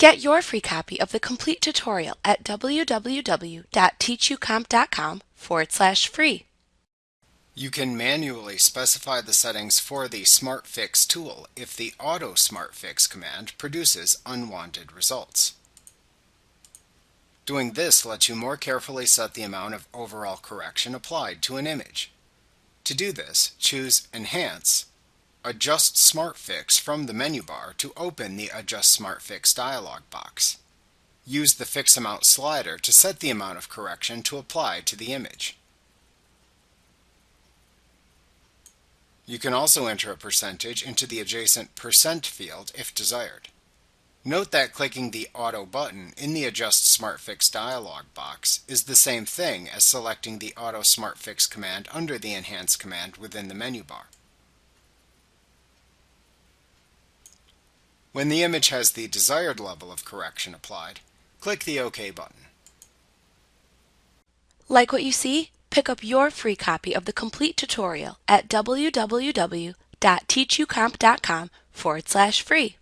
Get your free copy of the complete tutorial at www.teachucomp.com/free. You can manually specify the settings for the Smart Fix tool if the Auto Smart Fix command produces unwanted results. Doing this lets you more carefully set the amount of overall correction applied to an image. To do this, choose Enhance, Adjust Smart Fix from the menu bar to open the Adjust Smart Fix dialog box. Use the Fix Amount slider to set the amount of correction to apply to the image. You can also enter a percentage into the adjacent % field if desired. Note that clicking the Auto button in the Adjust Smart Fix dialog box is the same thing as selecting the Auto Smart Fix command under the Enhance command within the menu bar. When the image has the desired level of correction applied, click the OK button. Like what you see? Pick up your free copy of the complete tutorial at www.teachucomp.com/free.